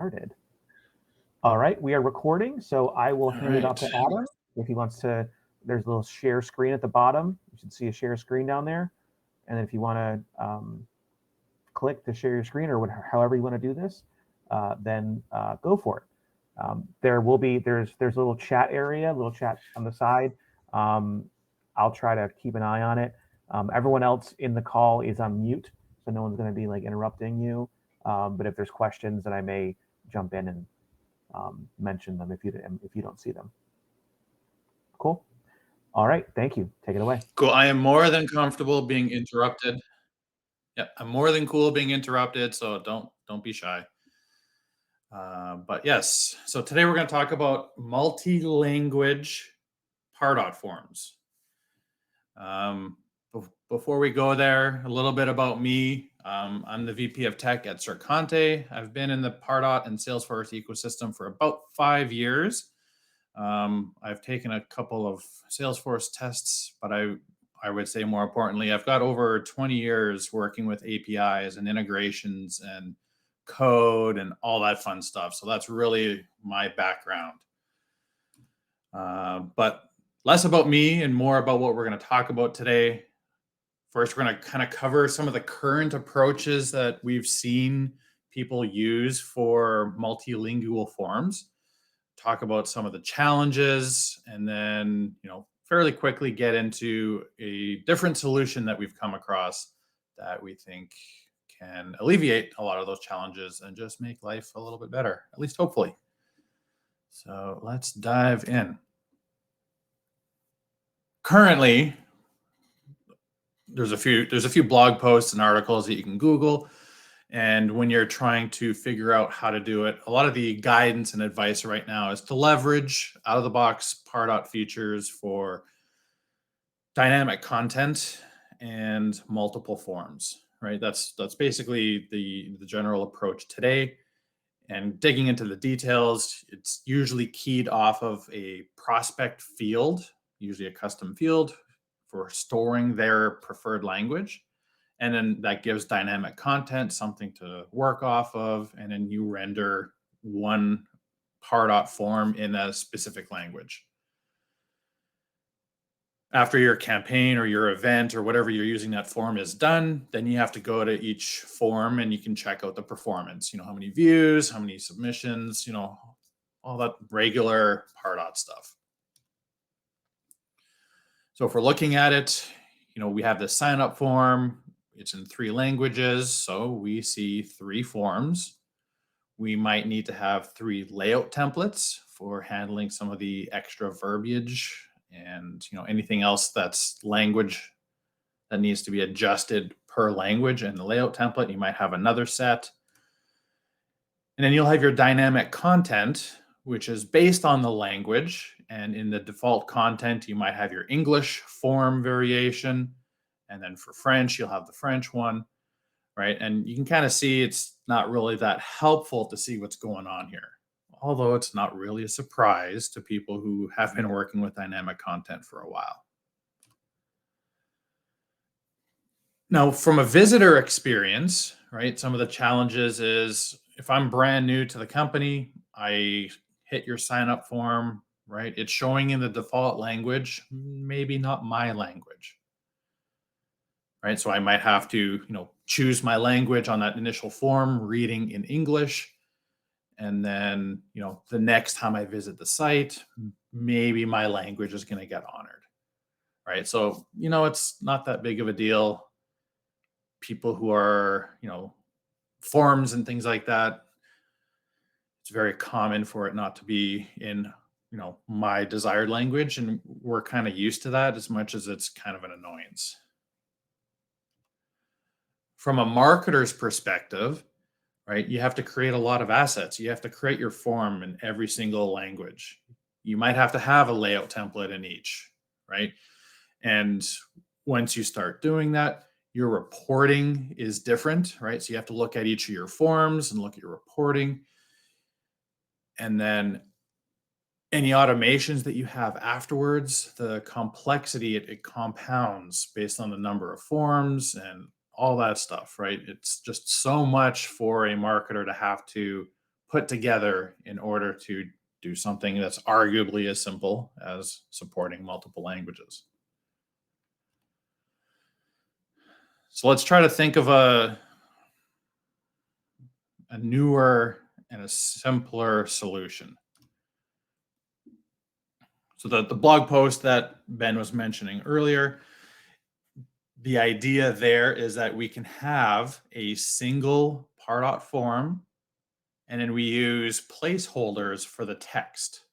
Started. All right, we are recording, so I will All hand it off right. to Adam if he wants to. There's a little share screen at the bottom. You should see a share screen down there, and then if you want to click to share your screen or however you want to do this, then go for it. There will be there's a little chat area, a little chat on the side. Um, I'll try to keep an eye on it. Everyone else in the call is on mute, so no one's going to be like interrupting you. But if there's questions, then I may jump in and mention them if you don't see them. Cool. All right. Thank you. Take it away. Cool. I am more than comfortable being interrupted. Yeah, I'm more than cool being interrupted, so don't be shy. But yes, so today we're going to talk about multi-language Pardot forms. Before we go there, a little bit about me. I'm the VP of Tech at Sercante. I've been in the Pardot and Salesforce ecosystem for about 5 years. I've taken a couple of Salesforce tests, but I would say more importantly, I've got over 20 years working with APIs and integrations and code and all that fun stuff. So that's really my background. But less about me and more about what we're going to talk about today. First, we're going to kind of cover some of the current approaches that we've seen people use for multilingual forms, talk about some of the challenges, and then, fairly quickly get into a different solution that we've come across that we think can alleviate a lot of those challenges and just make life a little bit better, at least hopefully. So let's dive in. Currently, there's a few blog posts and articles that you can Google. And when you're trying to figure out how to do it, a lot of the guidance and advice right now is to leverage out of the box Pardot features for dynamic content and multiple forms, right? That's basically the general approach today. And digging into the details, it's usually keyed off of a prospect field, usually a custom field for storing their preferred language. And then that gives dynamic content, something to work off of. And then you render one Pardot form in a specific language. After your campaign or your event or whatever you're using that form is done, then you have to go to each form and you can check out the performance, how many views, how many submissions, all that regular Pardot stuff. So if we're looking at it, we have this sign up form. It's in 3 languages. So we see 3 forms. We might need to have 3 layout templates for handling some of the extra verbiage and anything else that's language that needs to be adjusted per language. And the layout template, you might have another set. And then you'll have your dynamic content, which is based on the language. And in the default content, you might have your English form variation. And then for French, you'll have the French one, right? And you can kind of see it's not really that helpful to see what's going on here, although it's not really a surprise to people who have been working with dynamic content for a while. Now, from a visitor experience, right, some of the challenges is if I'm brand new to the company, I hit your sign up form, right? It's showing in the default language, maybe not my language, right? So I might have to, choose my language on that initial form, reading in English. And then, the next time I visit the site, maybe my language is going to get honored, right? So, it's not that big of a deal. People who are, forms and things like that, it's very common for it not to be in, my desired language. And we're kind of used to that as much as it's kind of an annoyance. From a marketer's perspective, right, you have to create a lot of assets. You have to create your form in every single language. You might have to have a layout template in each, right? And once you start doing that, your reporting is different, right? So you have to look at each of your forms and look at your reporting. And then any automations that you have afterwards, the complexity, it compounds based on the number of forms and all that stuff, right? It's just so much for a marketer to have to put together in order to do something that's arguably as simple as supporting multiple languages. So let's try to think of a newer and a simpler solution. So the blog post that Ben was mentioning earlier, the idea there is that we can have a single Pardot form, and then we use placeholders for the text,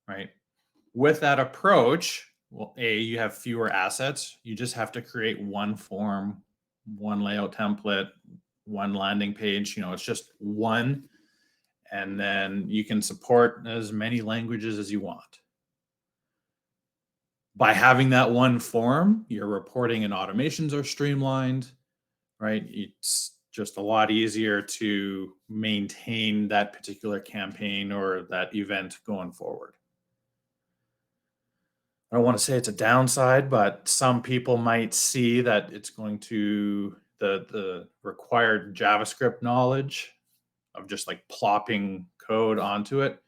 right? With that approach, well, you have fewer assets. You just have to create one form, one layout template, one landing page. It's just one, and then you can support as many languages as you want. By having that one form, your reporting and automations are streamlined, right? It's just a lot easier to maintain that particular campaign or that event going forward. I don't want to say it's a downside, but some people might see that it's going to the required JavaScript knowledge of just like plopping code onto it.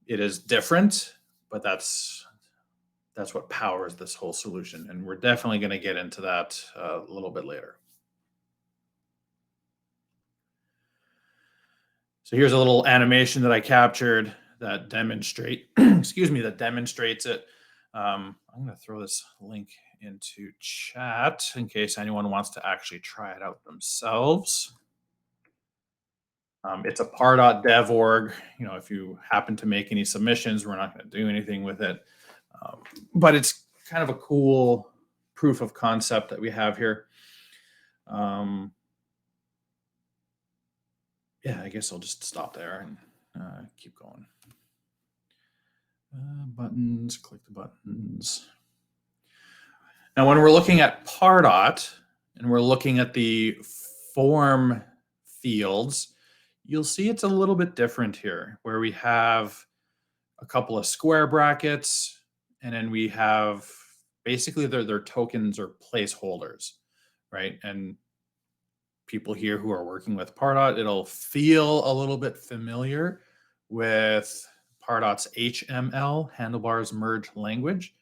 It is different, but that's what powers this whole solution. And we're definitely going to get into that a little bit later. So here's a little animation that I captured that demonstrates it. I'm going to throw this link into chat in case anyone wants to actually try it out themselves. It's a Pardot dev org. If you happen to make any submissions, we're not going to do anything with it. But it's kind of a cool proof of concept that we have here. Yeah, I guess I'll just stop there and keep going. Buttons, click the buttons. Now, when we're looking at Pardot and we're looking at the form fields, you'll see it's a little bit different here, where we have a couple of square brackets, and then we have basically their tokens or placeholders, right? And people here who are working with Pardot, it'll feel a little bit familiar with Pardot's HML, handlebars merge language,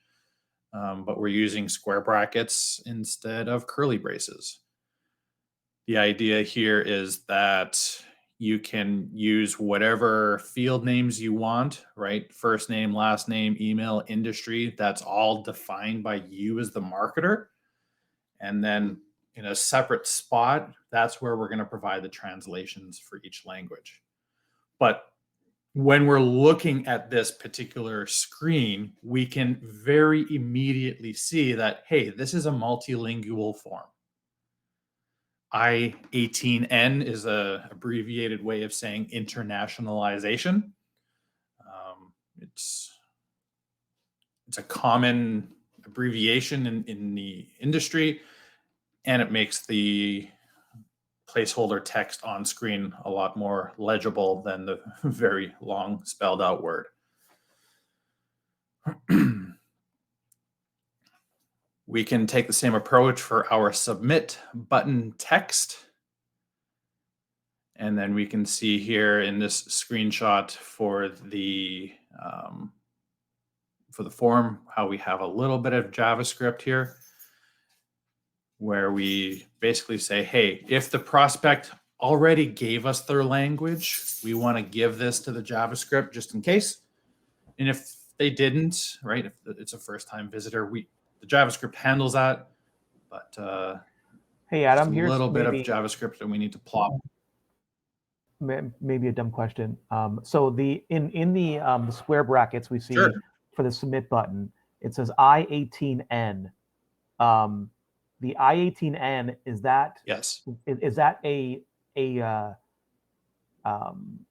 but we're using square brackets instead of curly braces. The idea here is that you can use whatever field names you want, right? First name, last name, email, industry, that's all defined by you as the marketer. And then in a separate spot, that's where we're going to provide the translations for each language. But when we're looking at this particular screen, we can very immediately see that, hey, this is a multilingual form. I-18N is an abbreviated way of saying internationalization. It's a common abbreviation in the industry, and it makes the placeholder text on screen a lot more legible than the very long spelled out word. We can take the same approach for our submit button text. And then we can see here in this screenshot for the form, how we have a little bit of JavaScript here, where we basically say, hey, if the prospect already gave us their language, we want to give this to the JavaScript just in case. And if they didn't, right, if it's a first-time visitor, the JavaScript handles that. But hey, Adam, here's a little bit of JavaScript that we need to plop. Maybe a dumb question. So in the square brackets we see for the submit button, it says I-18N. The I-18N, is that yes? Is that is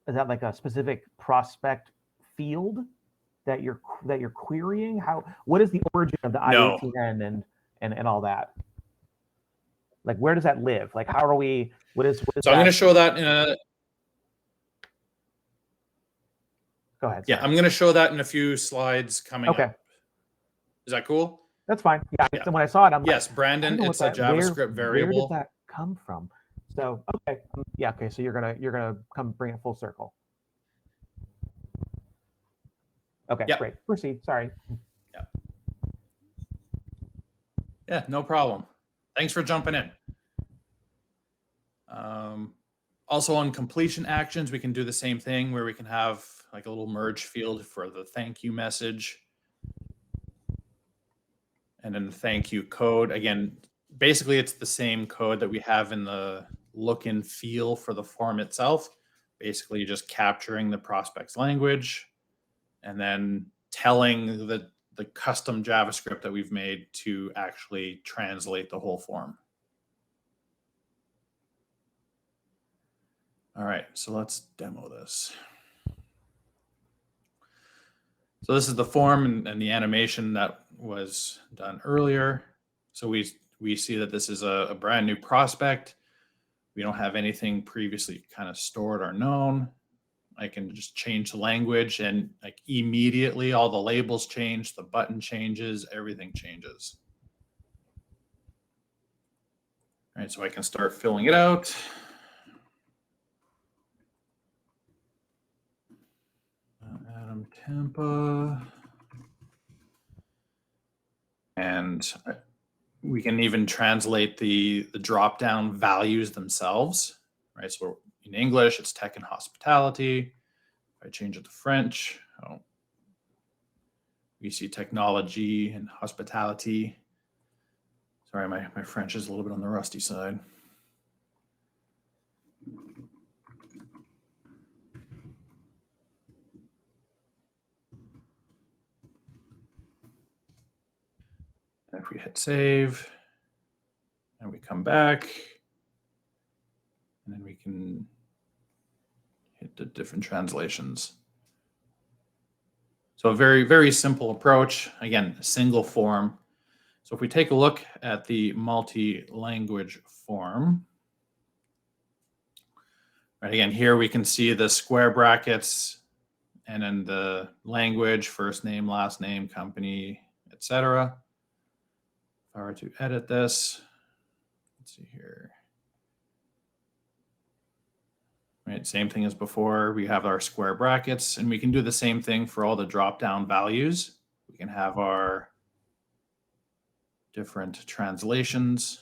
that like a specific prospect field that you're querying? What is the origin of the I-18N and all that? Like, where does that live? Like, how are we? What is? So I'm going to show that in a. Go ahead. Yeah, I'm going to show that in a few slides coming up. Is that cool? That's fine. Yeah. So when I saw it, I'm yes, Brandon, it's a JavaScript variable. Where did that come from? So okay, yeah, okay. So you're gonna come bring it full circle. Okay, Yep. great. Proceed. Sorry. Yeah, no problem. Thanks for jumping in. Also on completion actions, we can do the same thing where we can have like a little merge field for the thank you message. And then the thank you code. Again, basically it's the same code that we have in the look and feel for the form itself. Basically just capturing the prospect's language and then telling the custom JavaScript that we've made to actually translate the whole form. All right, so let's demo this. So this is the form and the animation that was done earlier. So we see that this is a brand new prospect. We don't have anything previously kind of stored or known. I can just change the language and like immediately all the labels change, the button changes, everything changes. All right, so I can start filling it out. Adam Tampa. And we can even translate the drop-down values themselves, right? So in English, it's tech and hospitality. If I change it to French, we see technology and hospitality. Sorry, my French is a little bit on the rusty side. And if we hit save, and we come back, and then we can hit the different translations. So a very, very simple approach. Again, a single form. So if we take a look at the multi-language form, right, again, here we can see the square brackets and then the language, first name, last name, company, etc. If I were to edit this, let's see here. Right, same thing as before. We have our square brackets, and we can do the same thing for all the drop-down values. We can have our different translations.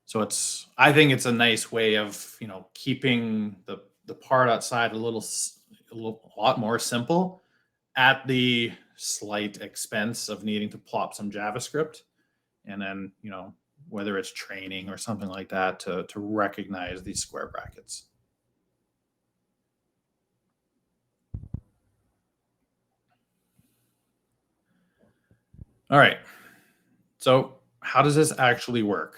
So I think it's a nice way of, keeping the part outside a lot more simple at the slight expense of needing to plop some JavaScript. And then, whether it's training or something like that to recognize these square brackets. All right. So how does this actually work?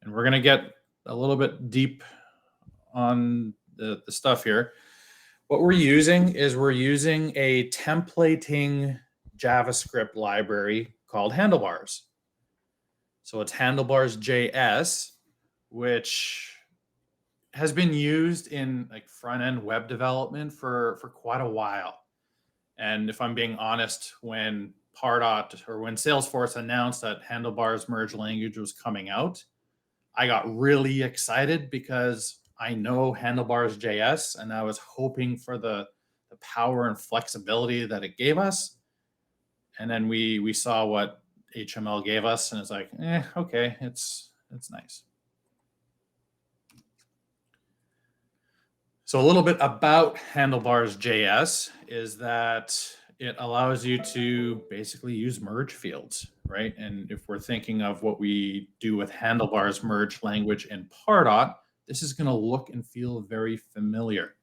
And we're going to get a little bit deep on the stuff here. What we're using is a templating JavaScript library called Handlebars. So it's Handlebars.js, which has been used in like front-end web development for quite a while. And if I'm being honest, when Pardot or when Salesforce announced that Handlebars merge language was coming out, I got really excited because I know Handlebars.js and I was hoping for the power and flexibility that it gave us. And then we saw what HTML gave us and it's like, okay, it's nice. So a little bit about Handlebars.js is that it allows you to basically use merge fields, right? And if we're thinking of what we do with Handlebars merge language in Pardot, this is going to look and feel very familiar.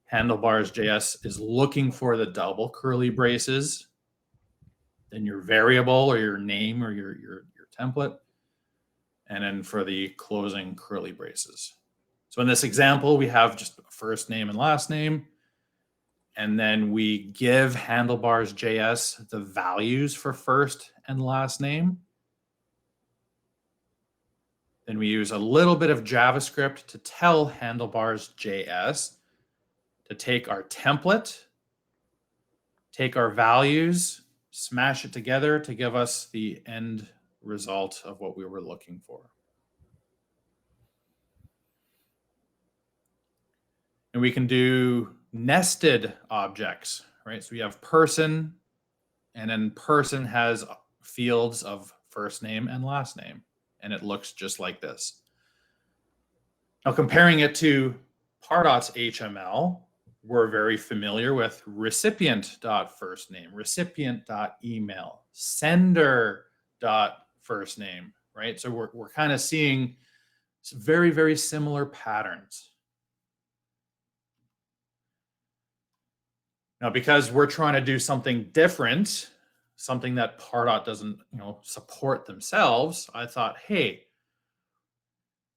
Handlebars.js is looking for the double curly braces, then your variable or your name or your template, and then for the closing curly braces. So in this example, we have just first name and last name. And then we give Handlebars.js the values for first and last name. Then we use a little bit of JavaScript to tell Handlebars.js to take our template, take our values, smash it together to give us the end result of what we were looking for. And we can do nested objects, right? So we have person, and then person has fields of first name and last name, and it looks just like this. Now, comparing it to Pardot's HML, we're very familiar with recipient.firstname, recipient.email, sender.firstname, right? So we're kind of seeing very, very similar patterns. Now, because we're trying to do something different, something that Pardot doesn't, support themselves, I thought, hey,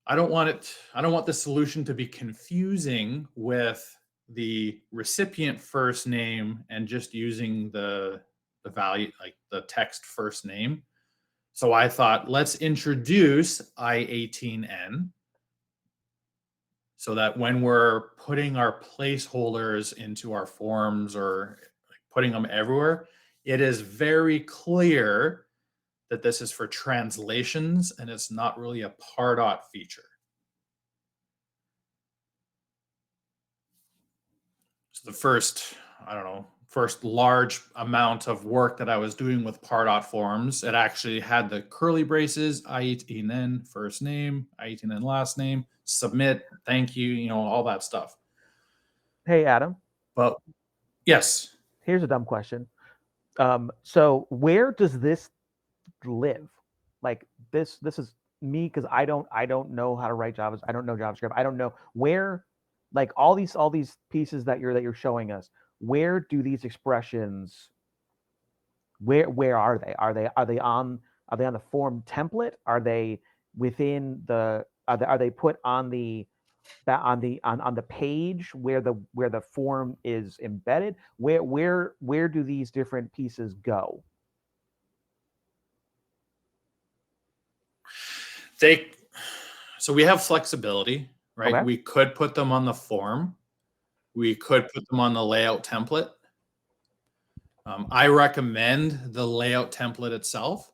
I don't want the solution to be confusing with the recipient first name and just using the value, like the text first name. So I thought, let's introduce I18N so that when we're putting our placeholders into our forms or putting them everywhere, it is very clear that this is for translations and it's not really a Pardot feature. So the first large amount of work that I was doing with Pardot forms, it actually had the curly braces, I18N first name, I18N last name, submit, thank you, all that stuff. Hey, Adam. But yes. Here's a dumb question. So where does this live? Like this is me, because I don't know how to write Java. I don't know JavaScript. I don't know where, like all these pieces that you're showing us. Where do these expressions? Where are they? Are they on the form template? Are they within the? Are they put on the page where the form is embedded? Where do these different pieces go? So we have flexibility, right? Okay. We could put them on the form. We could put them on the layout template. I recommend the layout template itself.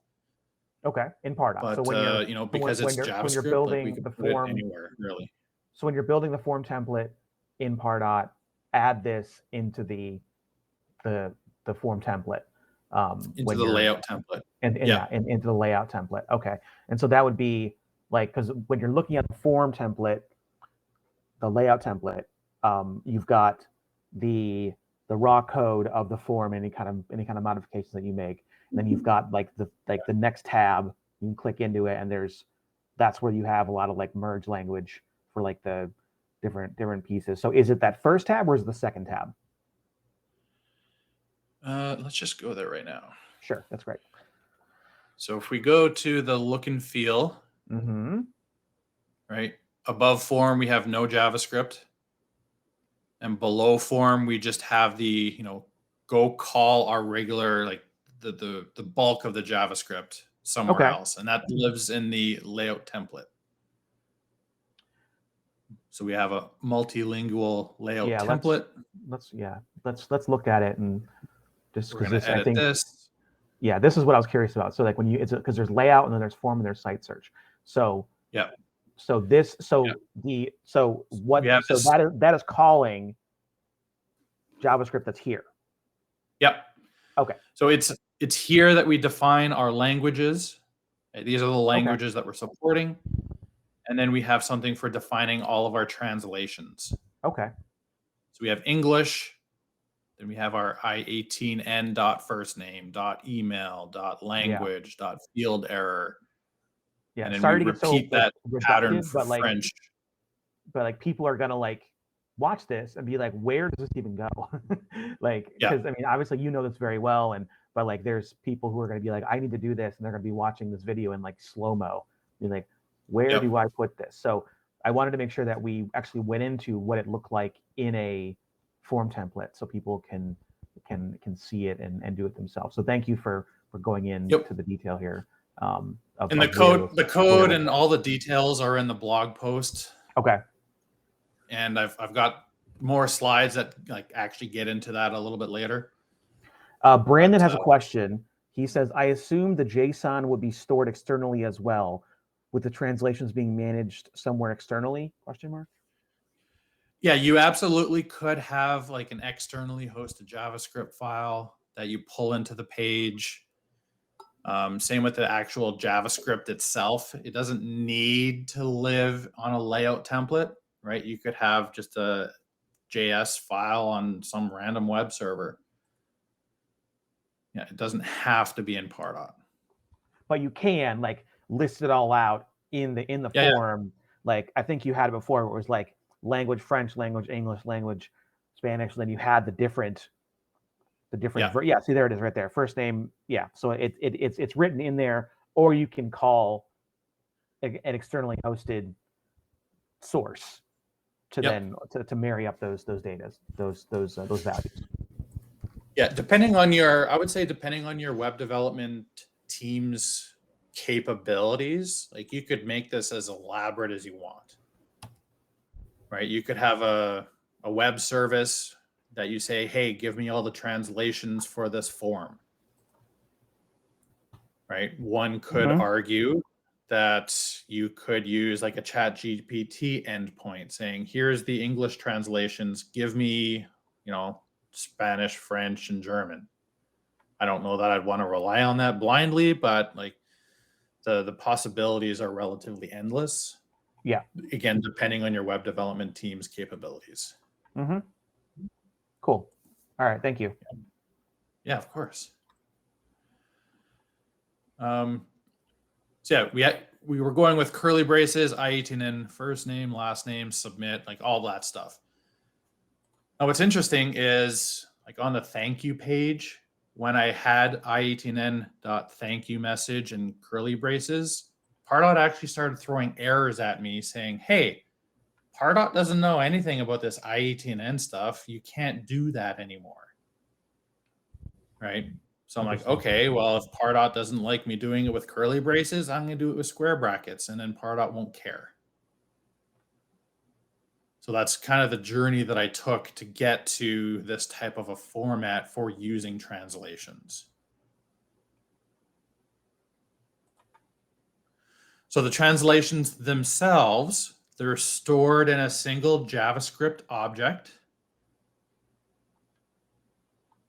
Okay, in Pardot. But so when you're because it's JavaScript, when you're building we can the put form it anywhere, really. So when you're building the form template in Pardot, add this into the form template. Into the layout template. Into the layout template. Okay. And so that would be like, because when you're looking at the form template, the layout template, you've got the raw code of the form, any kind of modifications that you make. And then you've got like the next tab, you can click into it, and that's where you have a lot of like merge language for like the different pieces. So is it that first tab or is it the second tab? Let's just go there right now. Sure, that's great. So if we go to the look and feel, right, above form we have no JavaScript, and below form we just have the go call our regular, like the bulk of the JavaScript somewhere else, and that lives in the layout template. So we have a multilingual layout template. Let's look at it, and just we're going to edit this. Yeah, this is what I was curious about. So like when it's because there's layout and then there's form and there's site search. So yeah. So that is calling JavaScript that's here. Yep. Okay. So it's here that we define our languages. These are the languages that we're supporting. And then we have something for defining all of our translations. Okay. So we have English, then we have our I18N.firstname, .email, .language, .field error. Yeah. And then Sorry we to get repeat that pattern for French. But like people are gonna like watch this and be like, where does this even go? Like, because I mean, obviously you know this very well, but like there's people who are gonna be like, I need to do this, and they're gonna be watching this video in like slow-mo. You're like, where do I put this? So I wanted to make sure that we actually went into what it looked like in a form template so people can see it and do it themselves. So thank you for going into the detail here. And the code and all the details are in the blog post. Okay. And I've got more slides that like actually get into that a little bit later. Brandon has a question. He says, I assume the JSON would be stored externally as well, with the translations being managed somewhere externally, question mark? Yeah, you absolutely could have like an externally hosted JavaScript file that you pull into the page. Same with the actual JavaScript itself. It doesn't need to live on a layout template, right? You could have just a JS file on some random web server. Yeah, it doesn't have to be in Pardot. But you can like list it all out in the Yeah, form. Like I think you had it before, where it was like language French, language English, language Spanish. And then you had the different yeah. yeah. See, there it is, right there. First name, yeah. So it's written in there, or you can call an externally hosted source to Yep. then to marry up those data, those values. Yeah, depending on your, I would say depending on your web development team's capabilities, like you could make this as elaborate as you want, right? You could have a web service that you say, hey, give me all the translations for this form, right? One could argue that you could use like a chat GPT endpoint saying, here's the English translations, give me, Spanish, French, and German. I don't know that I'd want to rely on that blindly, but like the possibilities are relatively endless. Yeah. Again, depending on your web development team's capabilities. Cool. All right. Thank you. Yeah, of course. So yeah, we were going with curly braces, I18N, first name, last name, submit, like all that stuff. Now, what's interesting is like on the thank you page, when I had I18N.thank you message and curly braces, Pardot actually started throwing errors at me saying, hey, Pardot doesn't know anything about this I18N stuff. You can't do that anymore. Right? So I'm like, okay, well, if Pardot doesn't like me doing it with curly braces, I'm going to do it with square brackets, and then Pardot won't care. So that's kind of the journey that I took to get to this type of a format for using translations. So the translations themselves, they're stored in a single JavaScript object.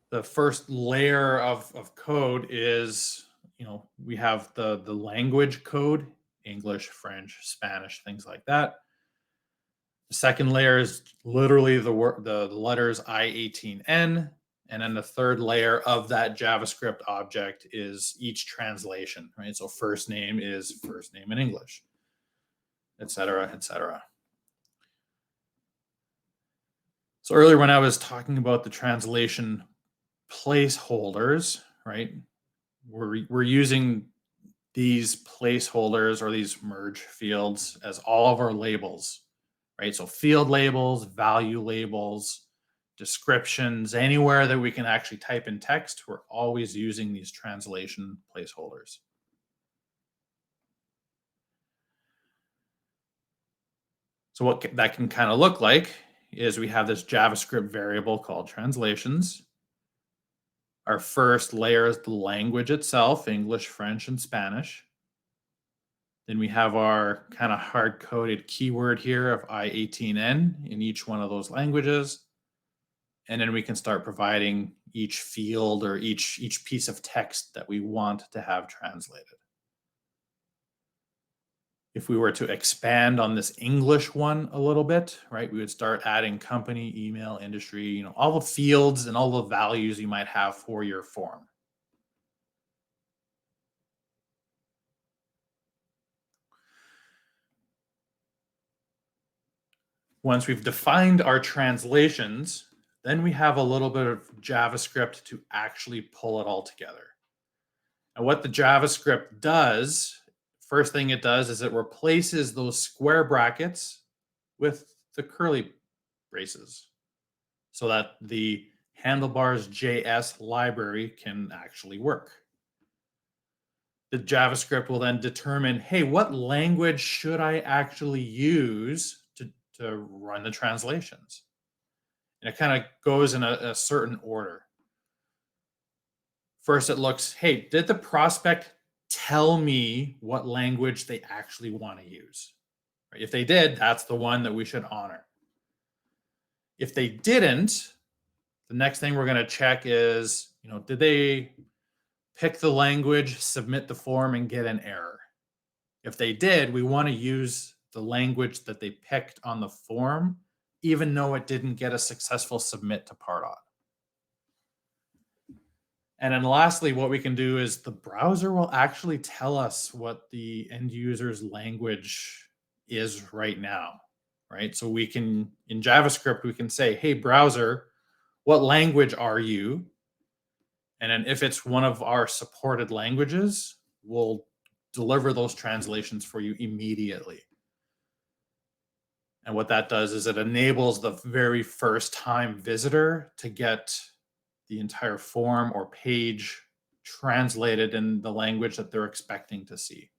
The first layer of code is, we have the language code, English, French, Spanish, things like that. The second layer is literally the letters I18N. And then the third layer of that JavaScript object is each translation, right? So first name is first name in English, et cetera, et cetera. So earlier when I was talking about the translation placeholders, right? We're using these placeholders or these merge fields as all of our labels, right? So field labels, value labels, descriptions, anywhere that we can actually type in text, we're always using these translation placeholders. So what that can kind of look like is we have this JavaScript variable called translations. Our first layer is the language itself, English, French, and Spanish. Then we have our kind of hard-coded keyword here of I18N in each one of those languages. And then we can start providing each field or each piece of text that we want to have translated. If we were to expand on this English one a little bit, right, we would start adding company, email, industry, all the fields and all the values you might have for your form. Once we've defined our translations, then we have a little bit of JavaScript to actually pull it all together. And what the JavaScript does, first thing it does is it replaces those square brackets with the curly braces so that the handlebars JS library can actually work. The JavaScript will then determine, hey, what language should I actually use to run the translations? And it kind of goes in a certain order. first it looks, hey, did the prospect tell me what language they actually want to use? Right? If they did, that's the one that we should honor. If they didn't, the next thing we're going to check is, did they pick the language, submit the form, and get an error? If they did, we want to use the language that they picked on the form, even though it didn't get a successful submit to Pardot. And then lastly, what we can do is the browser will actually tell us what the end user's language is right now, right? So we can, in JavaScript, we can say, hey, browser, what language are you? And then if it's one of our supported languages, we'll deliver those translations for you immediately. And what that does is it enables the very first time visitor to get the entire form or page translated in the language that they're expecting to see,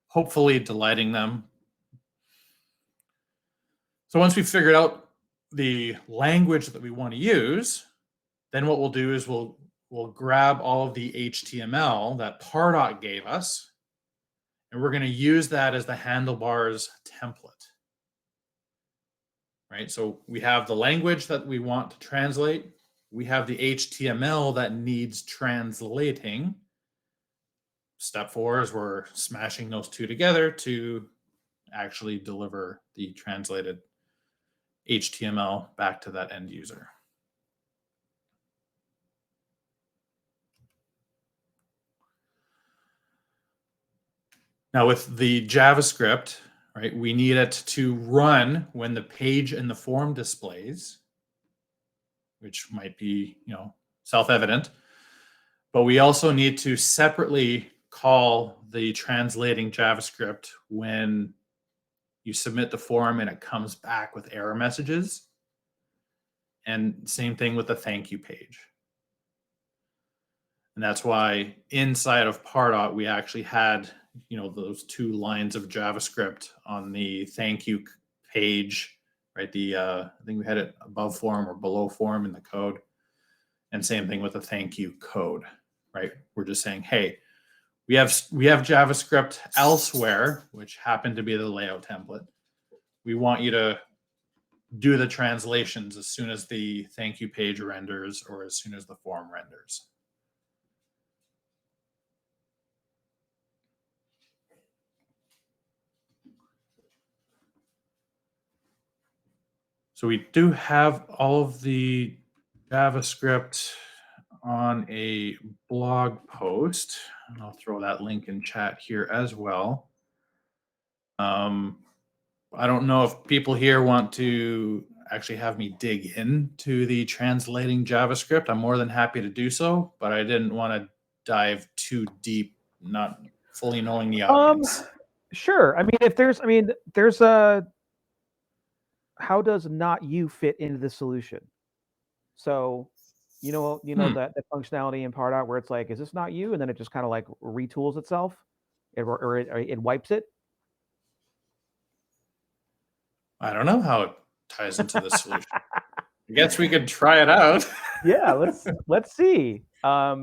hopefully delighting them. So once we've figured out the language that we want to use, then what we'll do is we'll grab all of the HTML that Pardot gave us, and we're going to use that as the handlebars template. Right? So we have the language that we want to translate. We have the HTML that needs translating. Step 4 is we're smashing those two together to actually deliver the translated HTML back to that end user. Now with the JavaScript, right, we need it to run when the page in the form displays, which might be, self-evident, but we also need to separately call the translating JavaScript when you submit the form and it comes back with error messages. And same thing with the thank you page. And that's why inside of Pardot, we actually had, those 2 lines of JavaScript on the thank you page, right? I think we had it above form or below form in the code. And same thing with the thank you code, right? We're just saying, hey, we have JavaScript elsewhere, which happened to be the layout template. We want you to do the translations as soon as the thank you page renders or as soon as the form renders. So we do have all of the JavaScript on a blog post. And I'll throw that link in chat here as well. I don't know if people here want to actually have me dig into the translating JavaScript. I'm more than happy to do so, but I didn't want to dive too deep, not fully knowing the audience. Sure. I mean, there's a, how does not you fit into the solution? So, that functionality in Pardot where it's like, is this not you? And then it just kind of like retools itself, or it wipes it. I don't know how it ties into the solution. I guess we could try it out. Yeah, let's see. I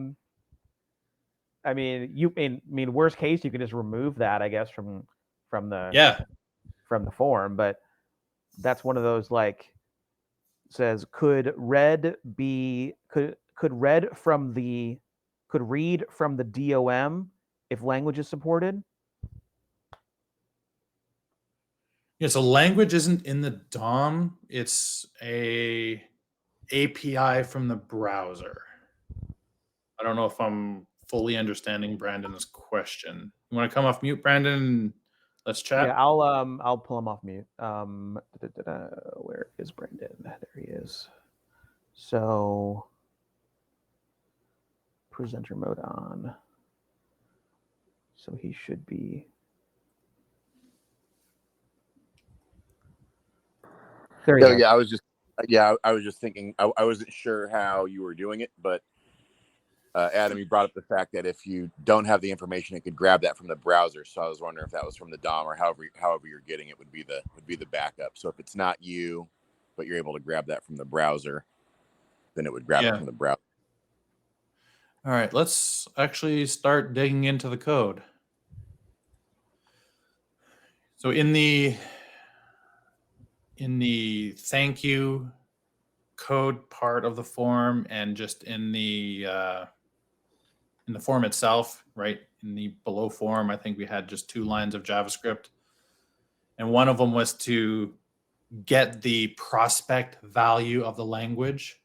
mean, worst case, you can just remove that, I guess, from the form. But that's one of those, like, says could read from the DOM if language is supported. Yeah, so language isn't in the DOM. It's a API from the browser. I don't know if I'm fully understanding Brandon's question. You want to come off mute, Brandon? Let's chat. Yeah, I'll pull him off mute. Where is Brandon? There he is. So presenter mode on. So he should be. There you go. I was just thinking. I wasn't sure how you were doing it, but Adam, you brought up the fact that if you don't have the information, it could grab that from the browser. So I was wondering if that was from the DOM or however you're getting it would be the backup. So if it's not you, but you're able to grab that from the browser, then it would grab it from the browser. All right, let's actually start digging into the code. So in the thank you code part of the form, and just in the form itself, right? In the below form, I think we had just 2 lines of JavaScript. And one of them was to get the prospect value of the language.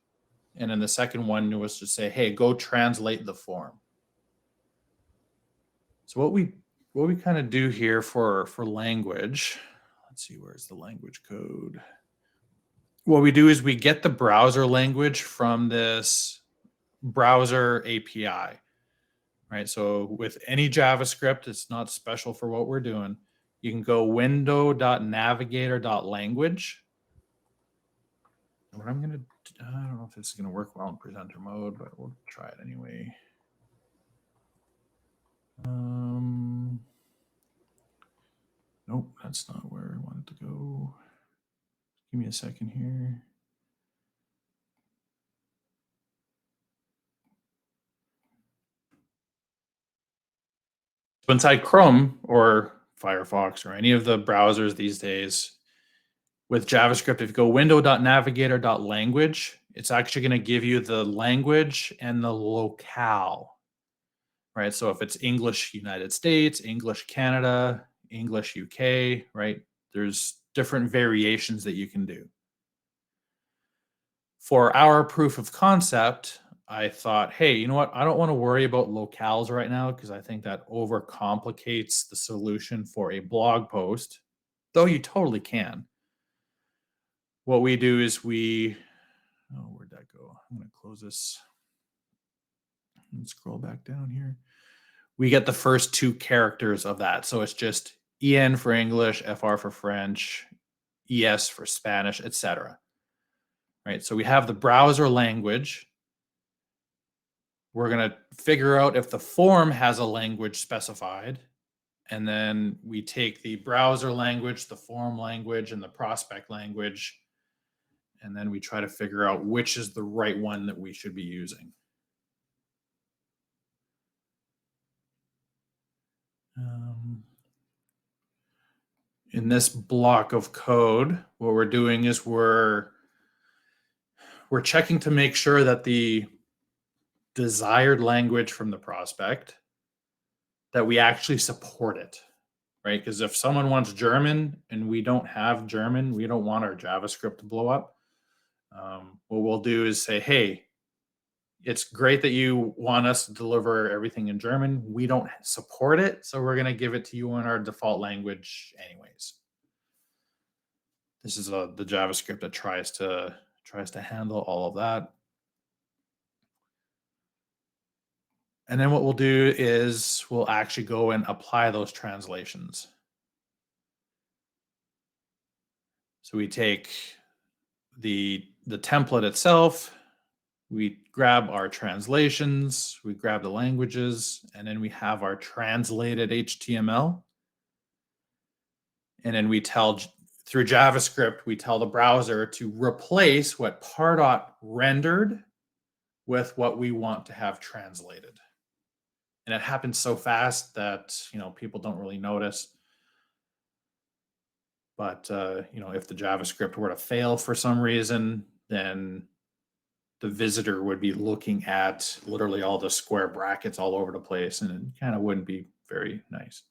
And then the second one was to say, hey, go translate the form. So what we kind of do here for language, let's see, where's the language code? What we do is we get the browser language from this browser API, right? So with any JavaScript, it's not special for what we're doing. You can go window.navigator.language. What I'm going to, I don't know if this is going to work well in presenter mode, but we'll try it anyway. Nope, that's not where I wanted to go. Give me a second here. So inside Chrome or Firefox or any of the browsers these days, with JavaScript, if you go window.navigator.language, it's actually going to give you the language and the locale, right? So if it's English United States, English Canada, English UK, right? There's different variations that you can do. For our proof of concept, I thought, hey, you know what? I don't want to worry about locales right now because I think that overcomplicates the solution for a blog post, though you totally can. What we do is where'd that go? I'm going to close this and scroll back down here. We get the first 2 characters of that. So it's just EN for English, FR for French, ES for Spanish, etc. Right? So we have the browser language. We're going to figure out if the form has a language specified. And then we take the browser language, the form language, and the prospect language. And then we try to figure out which is the right one that we should be using. In this block of code, what we're doing is we're checking to make sure that the desired language from the prospect, that we actually support it, right? Because if someone wants German and we don't have German, we don't want our JavaScript to blow up. What we'll do is say, hey, it's great that you want us to deliver everything in German. We don't support it, so we're going to give it to you in our default language anyways. This is the JavaScript that tries to handle all of that. And then what we'll do is we'll actually go and apply those translations. So we take the template itself, we grab our translations, we grab the languages, and then we have our translated HTML. And then we tell, through JavaScript, we tell the browser to replace what Pardot rendered with what we want to have translated. And it happens so fast that, people don't really notice. But, if the JavaScript were to fail for some reason, then the visitor would be looking at literally all the square brackets all over the place, and it kind of wouldn't be very nice.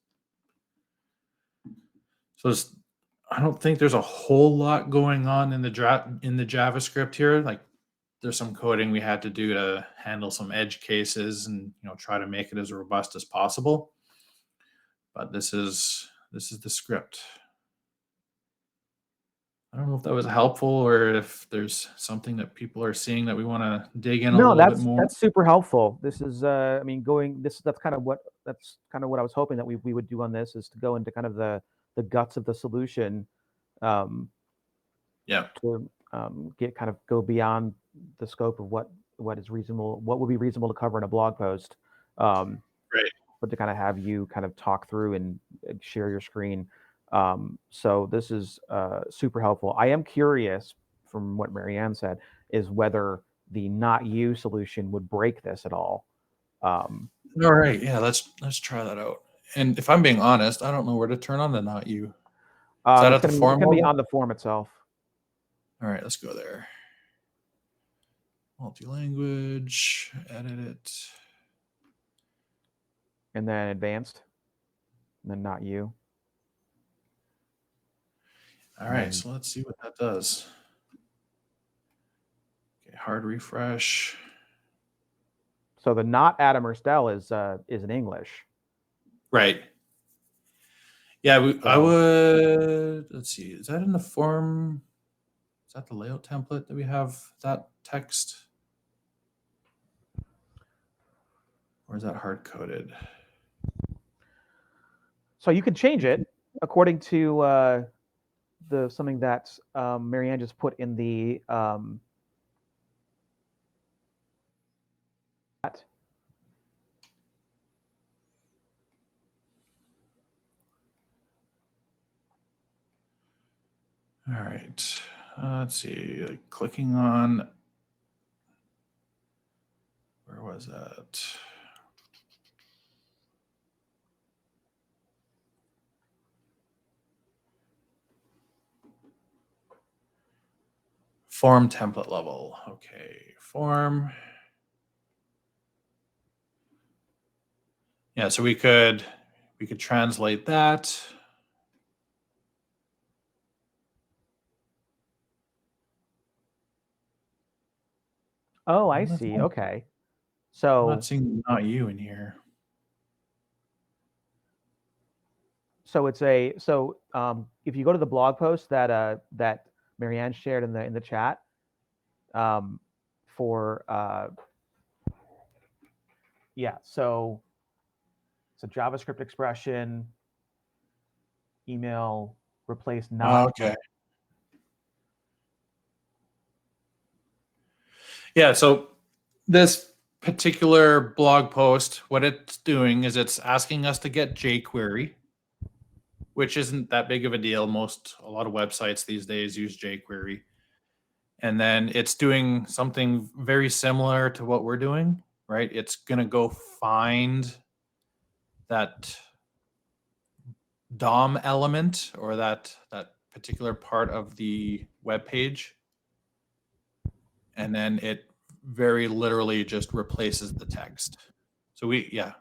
So I don't think there's a whole lot going on in the JavaScript here. Like, there's some coding we had to do to handle some edge cases and try to make it as robust as possible. But this is the script. I don't know if that was helpful or if there's something that people are seeing that we want to dig in a little bit more. That's super helpful. This is, that's kind of what I was hoping that we would do on this, is to go into kind of the guts of the solution. To go beyond the scope of what is reasonable, what would be reasonable to cover in a blog post. Right. But to kind of have you kind of talk through and share your screen. So this is super helpful. I am curious, from what Marianne said, is whether the not you solution would break this at all. All right, yeah, let's try that out. And if I'm being honest, I don't know where to turn on the not you. Is that at the form? It's going to be on the form itself. All right, let's go there. Multi-language, edit it. And then advanced. And then not you. All right, so let's see what that does. Okay, hard refresh. So the not Adam Erstelle is in English. Right. Yeah, I would, let's see, is that in the form? Is that the layout template that we have that text? Or is that hard coded? So you can change it according to something that Marianne just put in the All right, let's see, clicking on, where was that? Form template level. Okay, form. Yeah, so we could translate that. Oh, I see. Okay. So I'm not seeing not you in here. So it's if you go to the blog post that that Marianne shared in the chat for so it's a JavaScript expression, email, replace not. Oh, okay. Yeah, so this particular blog post, what it's doing is it's asking us to get jQuery, which isn't that big of a deal. A lot of websites these days use jQuery. And then it's doing something very similar to what we're doing, right? It's going to go find that DOM element or that particular part of the web page. And then it very literally just replaces the text. So the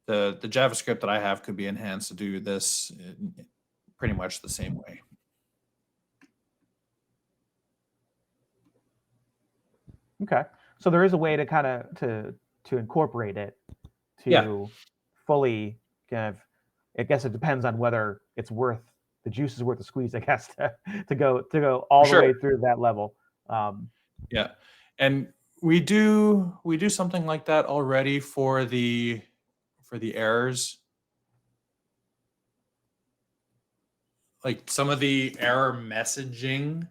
JavaScript that I have could be enhanced to do this in pretty much the same way. Okay. So there is a way to kind of to incorporate it to fully kind of, I guess it depends on whether it's worth the juice is worth the squeeze, I guess, to go all the way through that level. Yeah. And we do something like that already for the errors. Like some of the error messaging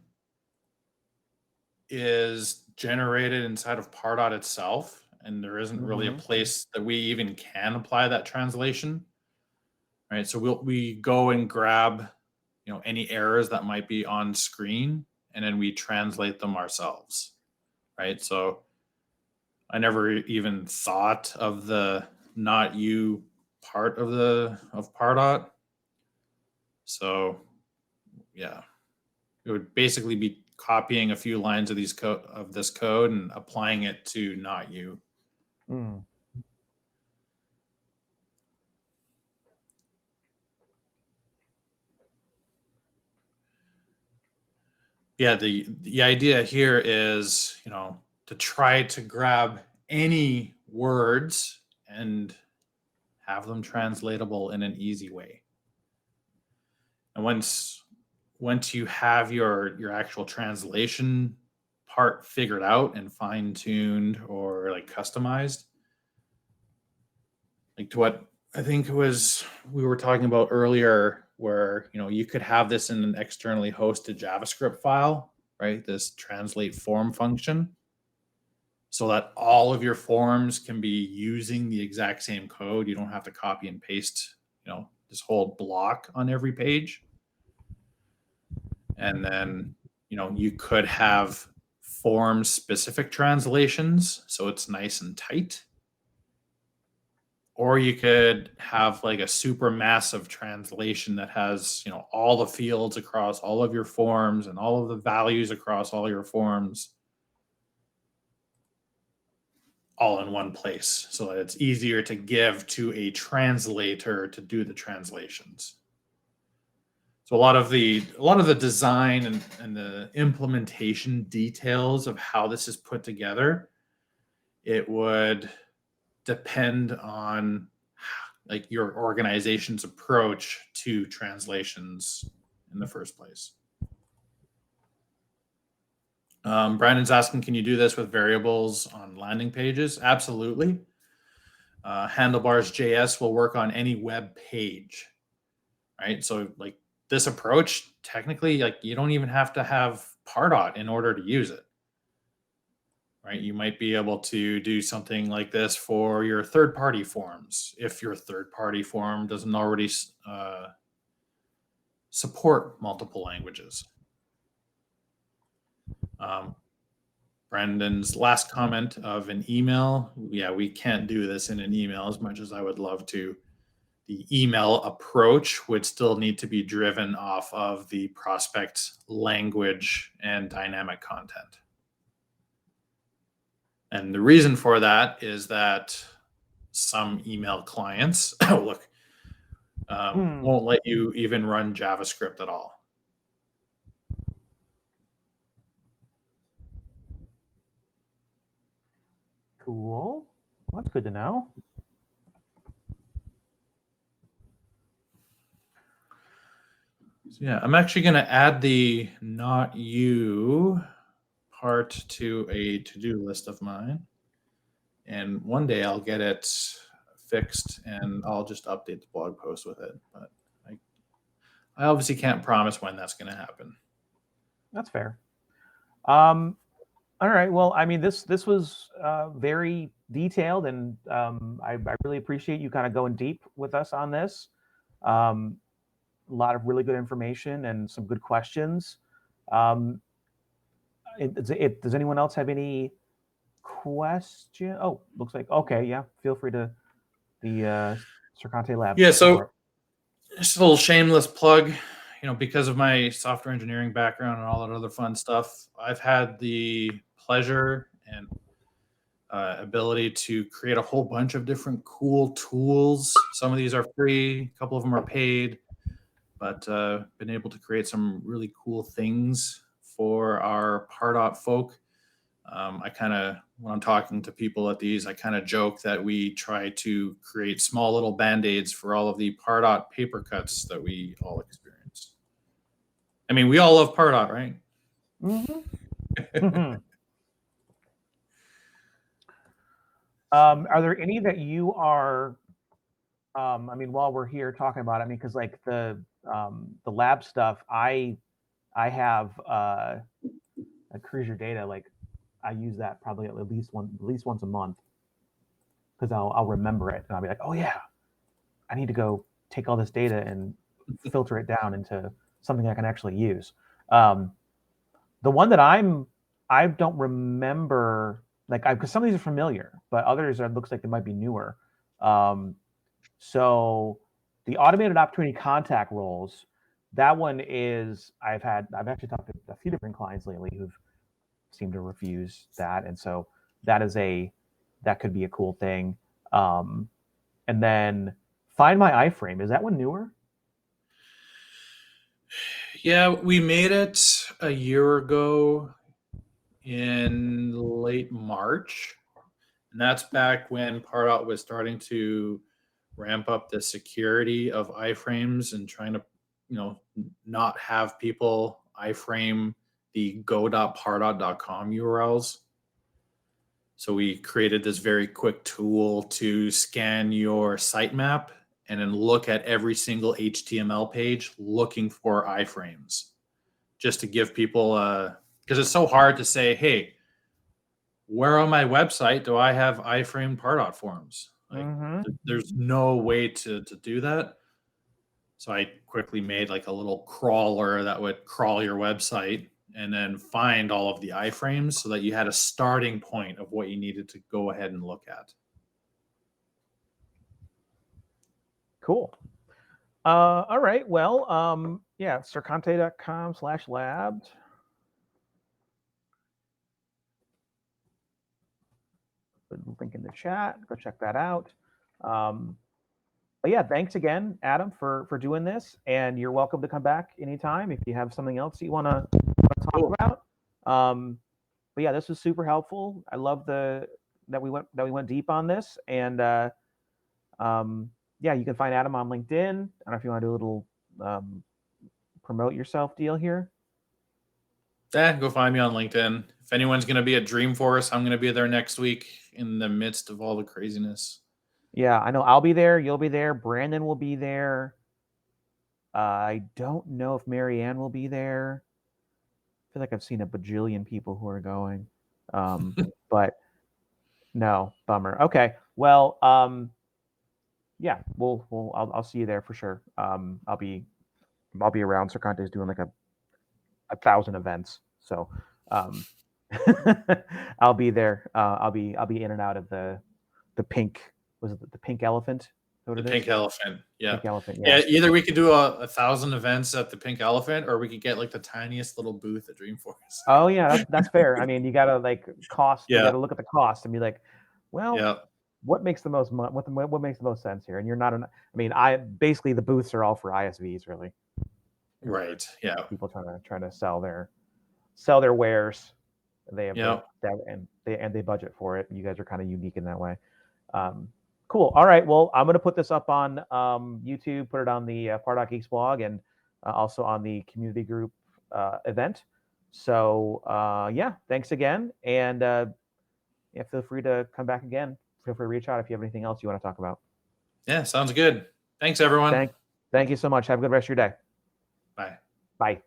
is generated inside of Pardot itself, and there isn't really a place that we even can apply that translation. Right. So we go and grab, any errors that might be on screen, and then we translate them ourselves. Right. So I never even thought of the not you part of Pardot. So yeah, it would basically be copying a few lines of this code and applying it to not you. Mm. Yeah, the idea here is, to try to grab any words and have them translatable in an easy way. And once you have your actual translation part figured out and fine-tuned or like customized, like to what I think it was we were talking about earlier, where you could have this in an externally hosted JavaScript file, right? This translate form function, so that all of your forms can be using the exact same code. You don't have to copy and paste, this whole block on every page. And then, you could have form specific translations, so it's nice and tight. Or you could have like a super massive translation that has, all the fields across all of your forms and all of the values across all your forms all in one place, so that it's easier to give to a translator to do the translations. So a lot of the design and the implementation details of how this is put together, it would depend on like your organization's approach to translations in the first place. Brandon's asking, can you do this with variables on landing pages? Absolutely. Handlebars JS will work on any web page, right? So like this approach, technically, like you don't even have to have Pardot in order to use it, right? You might be able to do something like this for your third-party forms if your third-party form doesn't already support multiple languages. Brandon's last comment of an email. Yeah, we can't do this in an email as much as I would love to. The email approach would still need to be driven off of the prospect language and dynamic content. And the reason for that is that some email clients, won't let you even run JavaScript at all. Cool. Well, that's good to know. So yeah, I'm actually going to add the not you part to a to-do list of mine. And one day I'll get it fixed and I'll just update the blog post with it. But I obviously can't promise when that's going to happen. That's fair. All right. Well, I mean, this was very detailed, and I really appreciate you kind of going deep with us on this. A lot of really good information and some good questions. Does anyone else have any question? Oh, looks like okay. Yeah, feel free to the Sercante Lab. Yeah. So just a little shameless plug. Because of my software engineering background and all that other fun stuff, I've had the pleasure and ability to create a whole bunch of different cool tools. Some of these are free, a couple of them are paid, but been able to create some really cool things for our Pardot folk. When I'm talking to people at these, I kind of joke that we try to create small little band-aids for all of the Pardot paper cuts that we all experience. I mean, we all love Pardot, right? Mm-hmm. Are there any that you are, I mean, while we're here talking about it, because like the lab stuff, I have Cruise Your Data, like I use that probably at least once a month, because I'll remember it and I'll be like, oh yeah, I need to go take all this data and filter it down into something I can actually use. The one that I don't remember, like, because some of these are familiar, but others looks like they might be newer. So the automated opportunity contact roles, that one is I've actually talked to a few different clients lately who've seemed to refuse that, and so that could be a cool thing. And then Find My iframe, is that one newer? Yeah, we made it a year ago in late March. And that's back when Pardot was starting to ramp up the security of iframes and trying to, not have people iframe the go.pardot.com URLs. So we created this very quick tool to scan your sitemap and then look at every single HTML page looking for iframes, just to give people, because it's so hard to say, hey, where on my website do I have iframe Pardot forms? Like, there's no way to do that. So I quickly made like a little crawler that would crawl your website and then find all of the iframes so that you had a starting point of what you needed to go ahead and look at. Cool. All right. Well, yeah, sercante.com/lab. Put the link in the chat. Go check that out. But yeah, thanks again, Adam, for doing this, and you're welcome to come back anytime if you have something else you want to talk about. But yeah, this was super helpful. I love that we went deep on this, and yeah, you can find Adam on LinkedIn. I don't know if you want to do a little promote yourself deal here. Yeah, go find me on LinkedIn. If anyone's going to be at Dreamforce, I'm going to be there next week in the midst of all the craziness. Yeah, I know I'll be there. You'll be there. Brandon will be there. I don't know if Marianne will be there. I feel like I've seen a bajillion people who are going. But no, bummer. Okay. Well, yeah, I'll see you there for sure. I'll be around. Sercante is doing like 1,000 events. So I'll be there. I'll be in and out of the pink, was it the pink elephant? The pink elephant. Yeah. Pink elephant. Yeah. Either we could do 1,000 events at the pink elephant, or we could get like the tiniest little booth at Dreamforce. Oh yeah, that's fair. I mean, you gotta like cost. Yeah. You gotta look at the cost and be like, well, Yeah. what makes the most what makes the most sense here? And you're not I mean, basically the booths are all for ISVs, really. Right. Yeah. People trying to sell their wares. They have they budget for it. You guys are kind of unique in that way. Cool. All right. Well, I'm gonna put this up on YouTube. Put it on the Pardot Geeks blog, and also on the community group event. So yeah, thanks again, and yeah, feel free to come back again. Feel free to reach out if you have anything else you want to talk about. Yeah, sounds good. Thanks, everyone. Thank you so much. Have a good rest of your day. Bye. Bye.